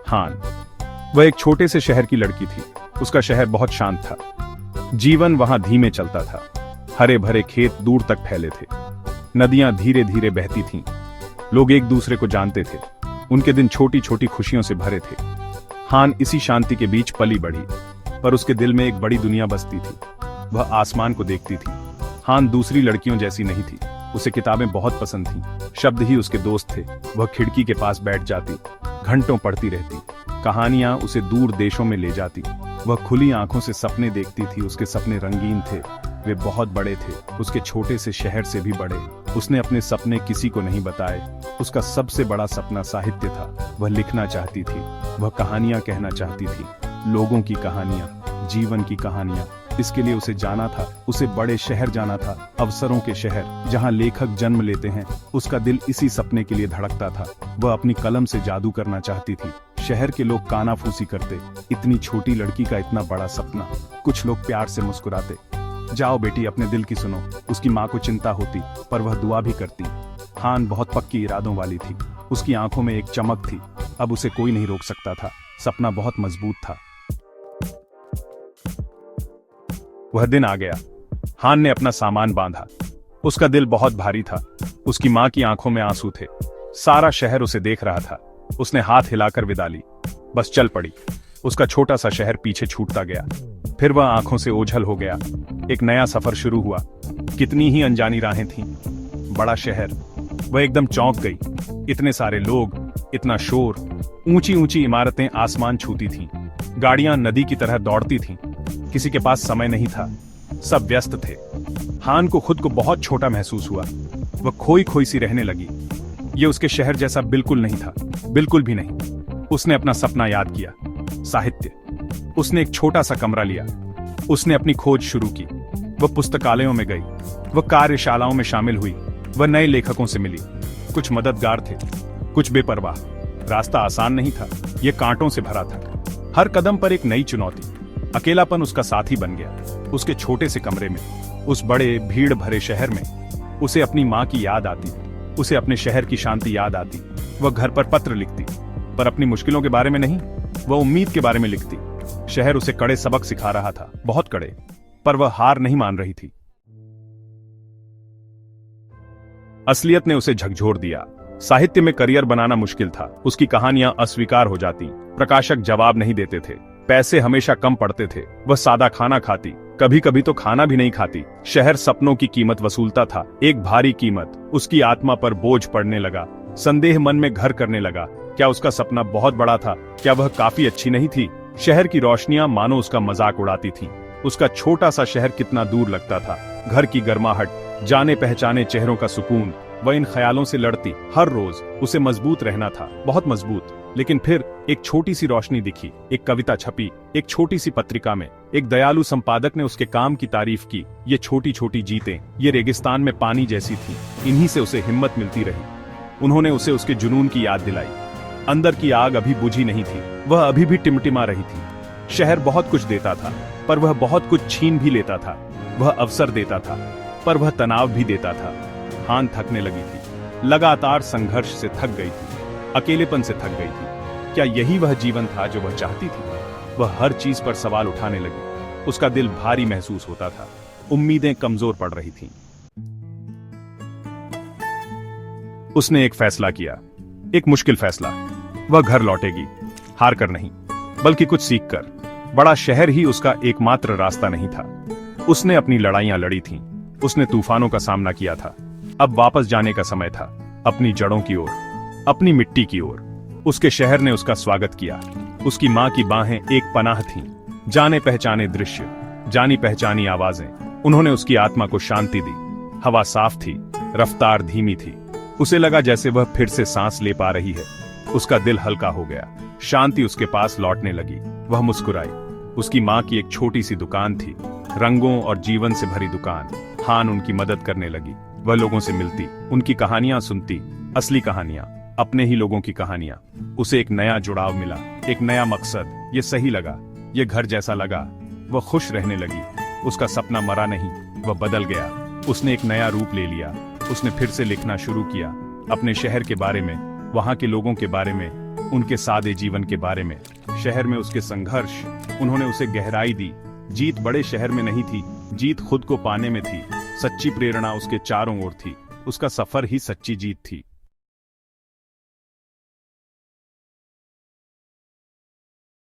हान। वह एक छोटे से शहर की लड़की थी। उसका शहर बहुत शांत था। जीवन वहां धीमे चलता था। हरे भरे खेत दूर तक फैले थे। नदियां धीरे धीरे बहती थीं। लोग एक दूसरे को जानते थे। उनके दिन छोटी छोटी खुशियों से भरे थे। हान इसी शांति के बीच पली बढ़ी, पर उसके दिल में एक बड़ी दुनिया बसती थी। वह आसमान को देखती थी। हान दूसरी लड़कियों जैसी नहीं थी। उसे किताबें बहुत पसंद थीं। शब्द ही उसके दोस्त थे। वह खिड़की के पास बैठ जाती, घंटों पढ़ती रहती। कहानियां उसे दूर देशों में ले जाती। वह खुली आंखों से सपने देखती थी। उसके सपने रंगीन थे। वे बहुत बड़े थे, उसके छोटे से शहर से भी बड़े। उसने अपने सपने किसी को नहीं बताए। उसका सबसे बड़ा सपना साहित्य था। वह लिखना चाहती थी। वह कहानियां कहना चाहती थी। लोगों की कहानियां, जीवन की कहानियां। इसके लिए उसे जाना था। उसे बड़े शहर जाना था, अवसरों के शहर, जहां लेखक जन्म लेते हैं। उसका दिल इसी सपने के लिए धड़कता था। वह अपनी कलम से जादू करना चाहती थी। शहर के लोग कानाफूसी करते, इतनी छोटी लड़की का इतना बड़ा सपना। कुछ लोग प्यार से मुस्कुराते, जाओ बेटी अपने दिल की सुनो। उसकी माँ को चिंता होती, पर वह दुआ भी करती। हान बहुत पक्की इरादों वाली थी। उसकी आंखों में एक चमक थी। अब उसे कोई नहीं रोक सकता था। सपना बहुत मजबूत था। वह दिन आ गया। हान ने अपना सामान बांधा। उसका दिल बहुत भारी था। उसकी माँ की आंखों में आंसू थे। सारा शहर उसे देख रहा था। उसने हाथ हिलाकर विदा ली, बस चल पड़ी। उसका छोटा सा शहर पीछे छूटता गया। फिर वह आंखों से ओझल हो गया। एक नया सफर शुरू हुआ। कितनी ही अनजानी राहें थीं। बड़ा शहर। वह एकदम चौंक गई। इतने सारे लोग, इतना शोर, ऊंची ऊंची इमारतें आसमान छूती थीं। गाड़ियां नदी की तरह दौड़ती थीं। किसी के पास समय नहीं था। सब व्यस्त थे। हान को खुद को बहुत छोटा महसूस हुआ। वह खोई खोई सी रहने लगी। ये उसके शहर जैसा बिल्कुल नहीं था, बिल्कुल भी नहीं। उसने अपना सपना याद किया, साहित्य। उसने एक छोटा सा कमरा लिया। उसने अपनी खोज शुरू की। वह पुस्तकालयों में गई। वह कार्यशालाओं में शामिल हुई। वह नए लेखकों से मिली। कुछ मददगार थे, कुछ बेपरवाह। रास्ता आसान नहीं था। यह कांटों से भरा था। हर कदम पर एक नई चुनौती। अकेलापन उसका साथी बन गया। उसके छोटे से कमरे में, उस बड़े भीड़ भरे शहर में उसे अपनी माँ की याद आती। उसे अपने शहर की शांति याद आती। वह घर पर पत्र लिखती, पर अपनी मुश्किलों के बारे में नहीं, वह उम्मीद के बारे में लिखती। शहर उसे कड़े सबक सिखा रहा था, बहुत कड़े, पर वह हार नहीं मान रही थी। असलियत ने उसे झकझोर दिया। साहित्य में करियर बनाना मुश्किल था। उसकी कहानियां अस्वीकार हो जाती। प्रकाशक जवाब नहीं देते थे। पैसे हमेशा कम पड़ते थे। वह सादा खाना खाती, कभी कभी तो खाना भी नहीं खाती। शहर सपनों की कीमत वसूलता था, एक भारी कीमत। उसकी आत्मा पर बोझ पड़ने लगा। संदेह मन में घर करने लगा। क्या उसका सपना बहुत बड़ा था? क्या वह काफी अच्छी नहीं थी? शहर की रोशनियां मानो उसका मजाक उड़ाती थीं। उसका छोटा सा शहर कितना दूर लगता था। घर की गर्माहट, जाने पहचाने चेहरों का सुकून। वह इन ख्यालों से लड़ती। हर रोज उसे मजबूत रहना था, बहुत मजबूत। लेकिन फिर एक छोटी सी रोशनी दिखी। एक कविता छपी, एक छोटी सी पत्रिका में। एक दयालु संपादक ने उसके काम की तारीफ की। ये छोटी छोटी जीतें, ये रेगिस्तान में पानी जैसी थी। इन्हीं से उसे हिम्मत मिलती रही। उन्होंने उसे उसके जुनून की याद दिलाई। अंदर की आग अभी बुझी नहीं थी। वह अभी भी टिमटिमा रही थी। शहर बहुत कुछ देता था, पर वह बहुत कुछ छीन भी लेता था। वह अवसर देता था, पर वह तनाव भी देता था। हान थकने लगी थी। लगातार संघर्ष से थक गई थी। अकेलेपन से थक गई थी। क्या यही वह जीवन था जो वह चाहती थी? वह हर चीज पर सवाल उठाने लगी। उसका दिल भारी महसूस होता था। उम्मीदें कमजोर पड़ रही थीं। उसने एक फैसला किया, एक मुश्किल फैसला। वह घर लौटेगी, हार कर नहीं, बल्कि कुछ सीख कर। बड़ा शहर ही उसका एकमात्र रास्ता नहीं था। उसने अपनी लड़ाइयां लड़ी थीं। उसने तूफानों का सामना किया था। अब वापस जाने का समय था, अपनी जड़ों की ओर, अपनी मिट्टी की ओर। उसके शहर ने उसका स्वागत किया। उसकी माँ की बाहें एक पनाह थीं। जाने पहचाने दृश्य, जानी पहचानी आवाजें। उन्होंने उसकी आत्मा को शांति दी। हवा साफ थी, रफ्तार धीमी थी। उसे लगा जैसे वह फिर से सांस ले पा रही है। उसका दिल हल्का हो गया। शांति उसके पास लौटने लगी। वह मुस्कुराई। उसकी माँ की एक छोटी सी दुकान थी, रंगों और जीवन से भरी दुकान। हान उनकी मदद करने लगी। वह लोगों से मिलती, उनकी कहानियां सुनती, असली कहानियां, अपने ही लोगों की कहानियां। उसे एक नया जुड़ाव मिला, एक नया मकसद। ये सही लगा, ये घर जैसा लगा। वह खुश रहने लगी। उसका सपना मरा नहीं, वह बदल गया। उसने एक नया रूप ले लिया। उसने फिर से लिखना शुरू किया, अपने शहर के बारे में, वहां के लोगों के बारे में, उनके सादे जीवन के बारे में, शहर में उसके संघर्ष। उन्होंने उसे गहराई दी। जीत बड़े शहर में नहीं थी, जीत खुद को पाने में थी। सच्ची प्रेरणा उसके चारों ओर थी। उसका सफर ही सच्ची जीत थी।